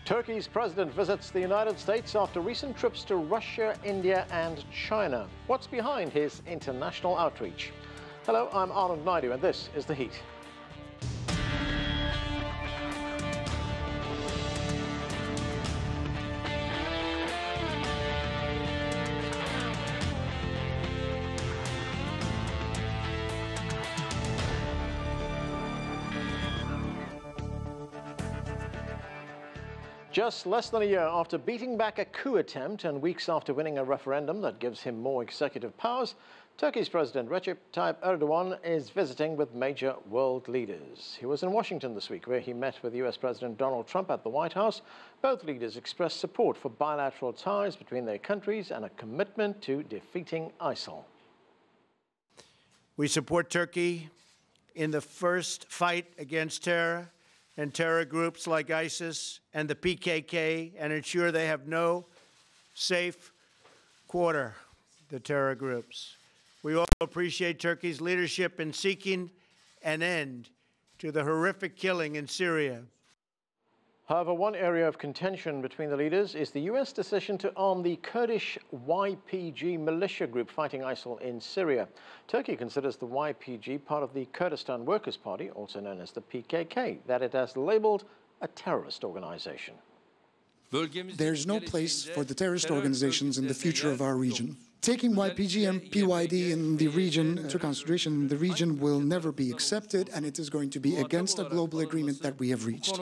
Turkey's president visits the United States after recent trips to Russia, India and China. What's behind his international outreach? Hello, I'm Anand Naidu and this is The Heat. Just less than a year after beating back a coup attempt and weeks after winning a referendum that gives him more executive powers, Turkey's President Recep Tayyip Erdogan is visiting with major world leaders. He was in Washington this week, where he met with US President Donald Trump at the White House. Both leaders expressed support for bilateral ties between their countries and a commitment to defeating ISIL. We support Turkey in the first fight against terror and terror groups like ISIS and the PKK, and ensure they have no safe quarter, the terror groups. We also appreciate Turkey's leadership in seeking an end to the horrific killing in Syria. However, one area of contention between the leaders is the US decision to arm the Kurdish YPG militia group fighting ISIL in Syria. Turkey considers the YPG part of the Kurdistan Workers Party, also known as the PKK, that it has labeled a terrorist organization. There's no place for the terrorist organizations in the future of our region. Taking YPG and PYD in the region to consideration in the region will never be accepted, and it is going to be against a global agreement that we have reached.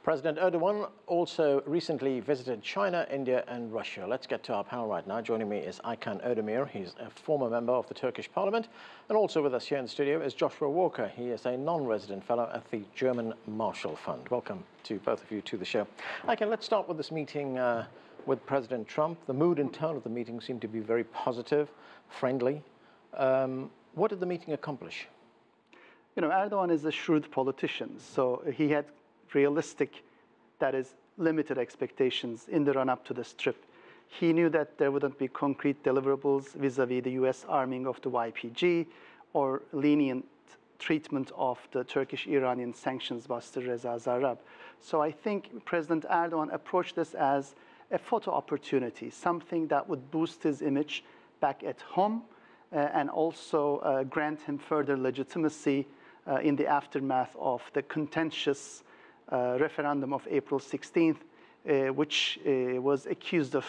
President Erdogan also recently visited China, India and Russia. Let's get to our panel right now. Joining me is Aykan Erdemir. He's a former member of the Turkish Parliament. And also with us here in the studio is Joshua Walker. He is a non-resident fellow at the German Marshall Fund. Welcome to both of you to the show. Aykan, let's start with this meeting with President Trump. The mood and tone of the meeting seemed to be very positive, friendly. What did the meeting accomplish? You know, Erdogan is a shrewd politician, so he had realistic, that is, limited expectations in the run-up to this trip. He knew that there wouldn't be concrete deliverables vis-a-vis the US arming of the YPG or lenient treatment of the Turkish-Iranian sanctions buster Reza Zarrab. So I think President Erdogan approached this as a photo opportunity, something that would boost his image back at home and also grant him further legitimacy in the aftermath of the contentious referendum of April 16th, which was accused of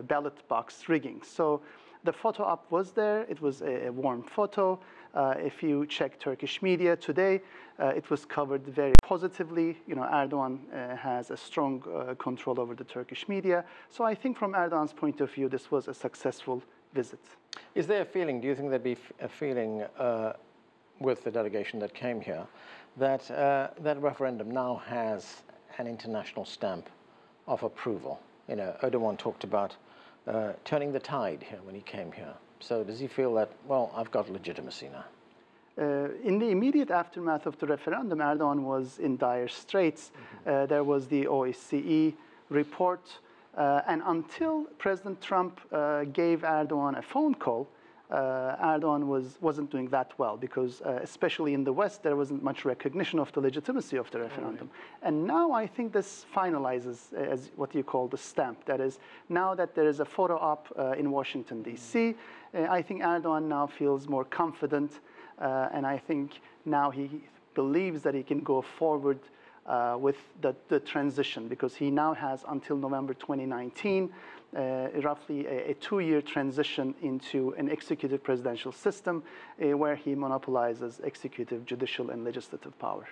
ballot box rigging. So the photo op was there. It was a warm photo. If you check Turkish media today, it was covered very positively. You know, Erdogan has a strong control over the Turkish media. So I think from Erdogan's point of view, this was a successful visit. Is there a feeling, do you think there'd be a feeling with the delegation that came here that that referendum now has an international stamp of approval? You know, Erdogan talked about turning the tide here when he came here. So does he feel that, well, I've got legitimacy now? In the immediate aftermath of the referendum, Erdogan was in dire straits. There was the OSCE report, and until President Trump gave Erdogan a phone call, Erdogan wasn't doing that well because, especially in the West, there wasn't much recognition of the legitimacy of the referendum. And now I think this finalizes as what you call the stamp. That is, now that there is a photo op in Washington, D.C., I think Erdogan now feels more confident, and I think now he believes that he can go forward with the transition, because he now has until November 2019, roughly a 2-year transition into an executive presidential system where he monopolizes executive, judicial, and legislative power.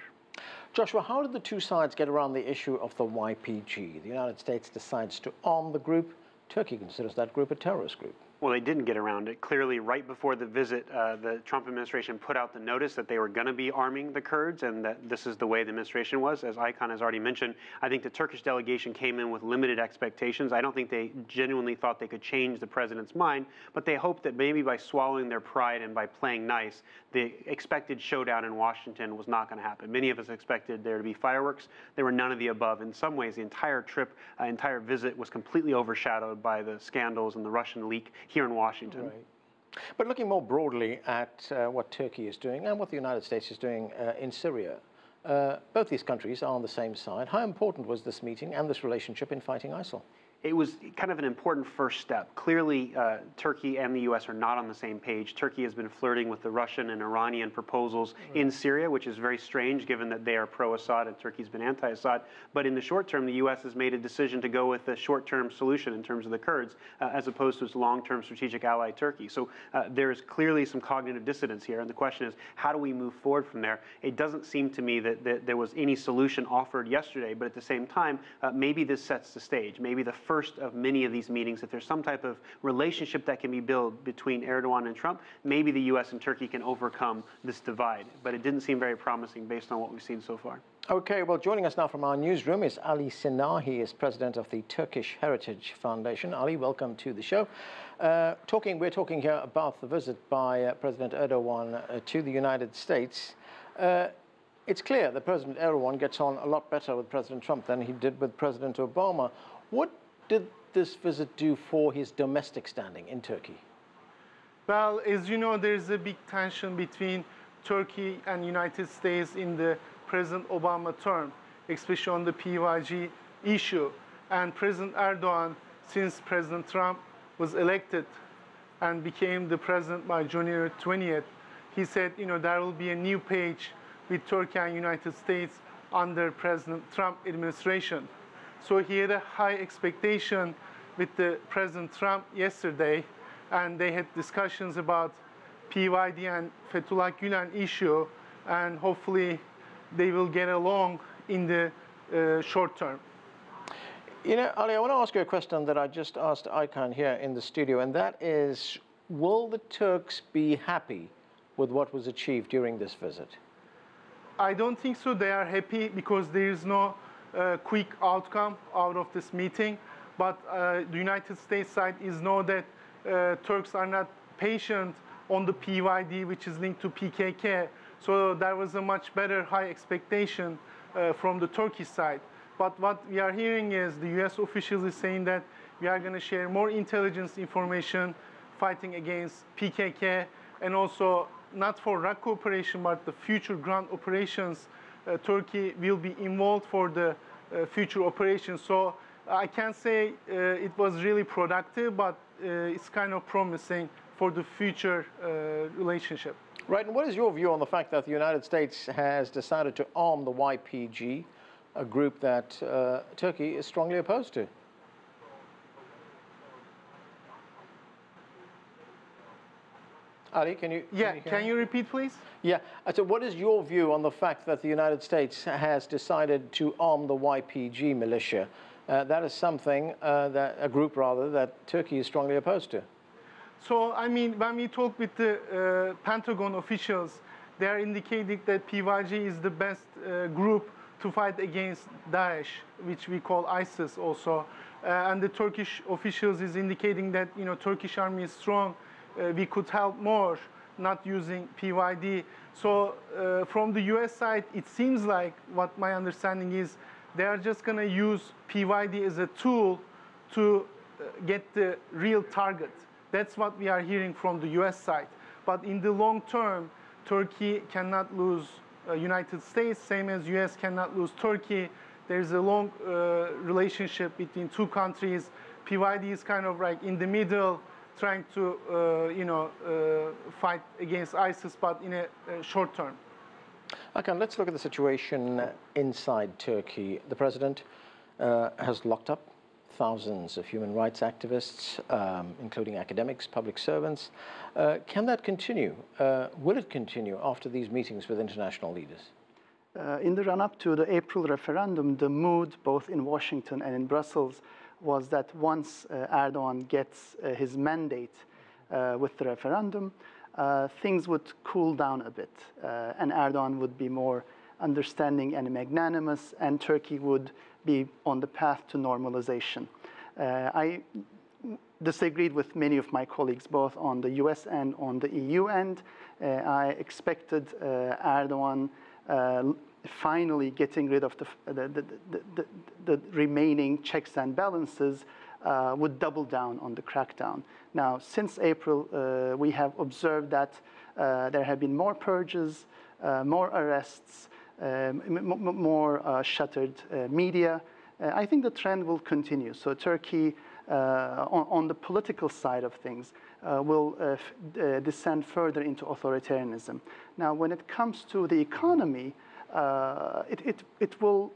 Joshua, how did the two sides get around the issue of the YPG? The United States decides to arm the group. Turkey considers that group a terrorist group. Well, they didn't get around it. Clearly, right before the visit, the Trump administration put out the notice that they were going to be arming the Kurds and that this is the way the administration was. As Aykan has already mentioned, I think the Turkish delegation came in with limited expectations. I don't think they genuinely thought they could change the president's mind, but they hoped that maybe by swallowing their pride and by playing nice, the expected showdown in Washington was not going to happen. Many of us expected there to be fireworks. There were none of the above. In some ways, the entire trip, entire visit was completely overshadowed by the scandals and the Russian leak here in Washington. Right. But looking more broadly at what Turkey is doing and what the United States is doing in Syria, both these countries are on the same side. How important was this meeting and this relationship in fighting ISIL? It was kind of an important first step. Clearly, Turkey and the U.S. are not on the same page. Turkey has been flirting with the Russian and Iranian proposals in Syria, which is very strange given that they are pro-Assad and Turkey's been anti-Assad. But in the short term, the U.S. has made a decision to go with the short-term solution in terms of the Kurds, as opposed to its long-term strategic ally, Turkey. So there is clearly some cognitive dissonance here. And the question is, how do we move forward from there? It doesn't seem to me that there was any solution offered yesterday, but at the same time, maybe this sets the stage. Maybe the first of many of these meetings, if there's some type of relationship that can be built between Erdogan and Trump, maybe the U.S. and Turkey can overcome this divide. But it didn't seem very promising based on what we've seen so far. Okay, well, joining us now from our newsroom is Ali Cinar. He is president of the Turkish Heritage Foundation. Ali, welcome to the show. We're talking here about the visit by President Erdogan to the United States. It's clear that President Erdogan gets on a lot better with President Trump than he did with President Obama. What did this visit do for his domestic standing in Turkey? Well, as you know, there's a big tension between Turkey and United States in the President Obama term, especially on the PYG issue. And President Erdogan, since President Trump was elected and became the president by January 20th, he said, there will be a new page with Turkey and United States under President Trump administration. So he had a high expectation with the President Trump yesterday, and they had discussions about PYD and Fethullah Gülen issue, and hopefully they will get along in the short term. Ali, I want to ask you a question that I just asked Aykan here in the studio, and that is, will the Turks be happy with what was achieved during this visit? I don't think so. They are happy because there is no quick outcome out of this meeting. But the United States side is know that Turks are not patient on the PYD, which is linked to PKK. So there was a much better high expectation from the Turkish side. But what we are hearing is the US officials is saying that we are going to share more intelligence information fighting against PKK, and also not for Raqqa operation, but the future ground operations. Turkey will be involved for the future operations. So I can't say it was really productive, but it's kind of promising for the future relationship. Right, and what is your view on the fact that the United States has decided to arm the YPG, a group that Turkey is strongly opposed to? Ali, can you repeat, please? Yeah. So what is your view on the fact that the United States has decided to arm the YPG militia? That is something, a group rather, that Turkey is strongly opposed to. So, I mean, when we talk with the Pentagon officials, they are indicating that PYG is the best group to fight against Daesh, which we call ISIS also. And the Turkish officials is indicating that, Turkish army is strong. We could help more, not using PYD. So from the US side, it seems like what my understanding is, they are just going to use PYD as a tool to get the real target. That's what we are hearing from the US side. But in the long term, Turkey cannot lose United States, same as US cannot lose Turkey. There's a long relationship between two countries. PYD is kind of like in the middle, trying to, fight against ISIS, but in a short term. Okay, let's look at the situation inside Turkey. The president has locked up thousands of human rights activists, including academics, public servants. Can that continue? Will it continue after these meetings with international leaders? In the run-up to the April referendum, the mood, both in Washington and in Brussels, was that once Erdogan gets his mandate with the referendum, things would cool down a bit, and Erdogan would be more understanding and magnanimous, and Turkey would be on the path to normalization. I disagreed with many of my colleagues, both on the US and on the EU end. I expected Erdogan finally getting rid of the remaining checks and balances would double down on the crackdown. Now, since April, we have observed that there have been more purges, more arrests, more shuttered media. I think the trend will continue. So Turkey, on the political side of things, will descend further into authoritarianism. Now, when it comes to the economy, it will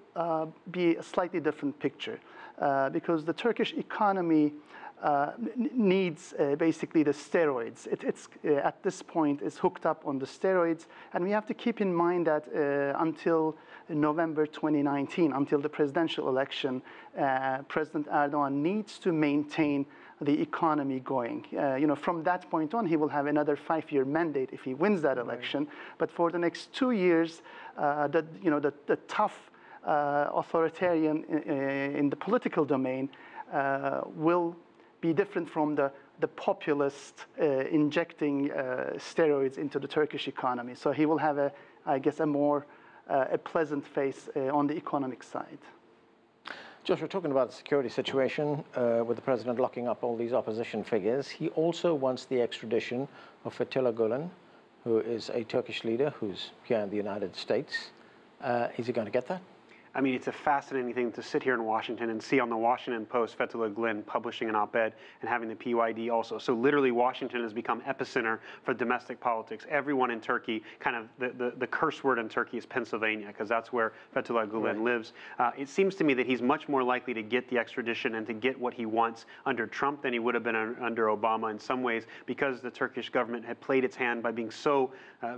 be a slightly different picture because the Turkish economy needs basically the steroids. It's at this point is hooked up on the steroids, and we have to keep in mind that until November 2019, until the presidential election, President Erdogan needs to maintain the economy going. From that point on, he will have another 5-year mandate if he wins that election. But for the next 2 years, the tough authoritarian in the political domain will be different from the populist injecting steroids into the Turkish economy. So he will have, I guess, a more pleasant face on the economic side. Josh, we're talking about the security situation with the president locking up all these opposition figures. He also wants the extradition of Fethullah Gulen, who is a Turkish leader who's here in the United States. Is he going to get that? I mean, it's a fascinating thing to sit here in Washington and see on the Washington Post Fethullah Gulen publishing an op-ed and having the PYD also. So literally Washington has become epicenter for domestic politics. Everyone in Turkey, kind of the curse word in Turkey is Pennsylvania, because that's where Fethullah Gulen lives. It seems to me that he's much more likely to get the extradition and to get what he wants under Trump than he would have been under Obama in some ways, because the Turkish government had played its hand by being so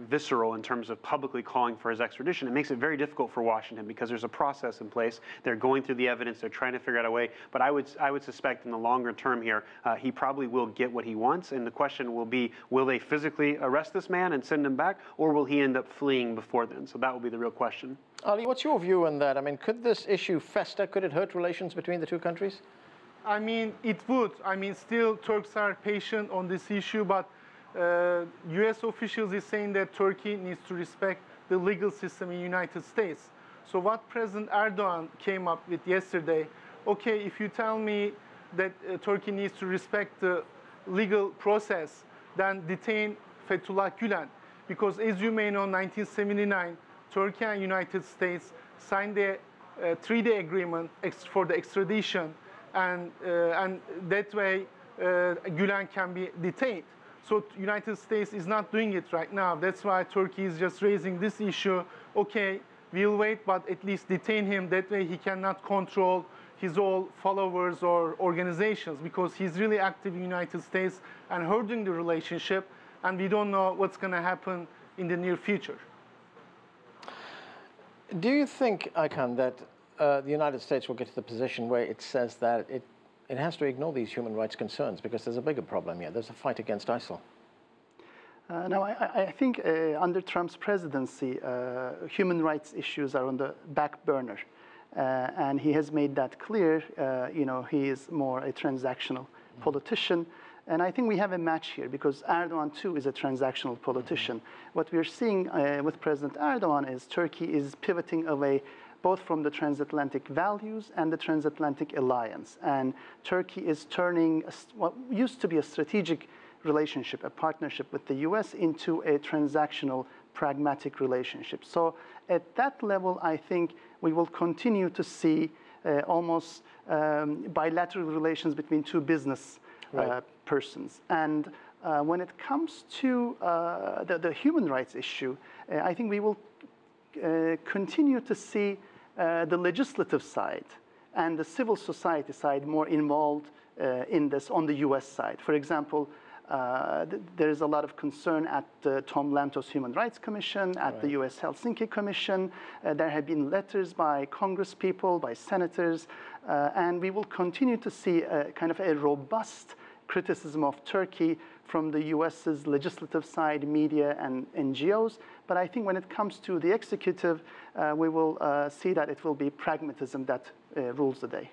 visceral in terms of publicly calling for his extradition. It makes it very difficult for Washington because there's a process in place. They're going through the evidence. They're trying to figure out a way. But I would suspect in the longer term here, he probably will get what he wants. And the question will be, will they physically arrest this man and send him back, or will he end up fleeing before then? So that will be the real question. Ali, what's your view on that? I mean, could this issue fester? Could it hurt relations between the two countries? I mean, it would. I mean, still Turks are patient on this issue, but U.S. officials is saying that Turkey needs to respect the legal system in the United States. So what President Erdogan came up with yesterday, okay, if you tell me that Turkey needs to respect the legal process, then detain Fethullah Gulen. Because as you may know, in 1979, Turkey and United States signed a treaty agreement for the extradition, and that way Gulen can be detained. So United States is not doing it right now. That's why Turkey is just raising this issue. Okay, we'll wait, but at least detain him. That way he cannot control his own followers or organizations, because he's really active in the United States and hurting the relationship, and we don't know what's going to happen in the near future. Do you think, Aykan, that the United States will get to the position where it says that it has to ignore these human rights concerns because there's a bigger problem here? There's a fight against ISIL. No, I think under Trump's presidency, human rights issues are on the back burner. And he has made that clear. He is more a transactional politician. And I think we have a match here because Erdogan, too, is a transactional politician. What we're seeing with President Erdogan is Turkey is pivoting away both from the transatlantic values and the transatlantic alliance. And Turkey is turning what used to be a strategic relationship, a partnership with the US, into a transactional, pragmatic relationship. So at that level, I think we will continue to see almost bilateral relations between two business persons. And when it comes to the human rights issue, I think we will continue to see the legislative side and the civil society side more involved in this on the US side. For example, there is a lot of concern at the Tom Lantos Human Rights Commission, at the US Helsinki Commission. There have been letters by Congress people, by senators, and we will continue to see kind of a robust criticism of Turkey from the US's legislative side, media, and NGOs. But I think when it comes to the executive, we will see that it will be pragmatism that rules the day.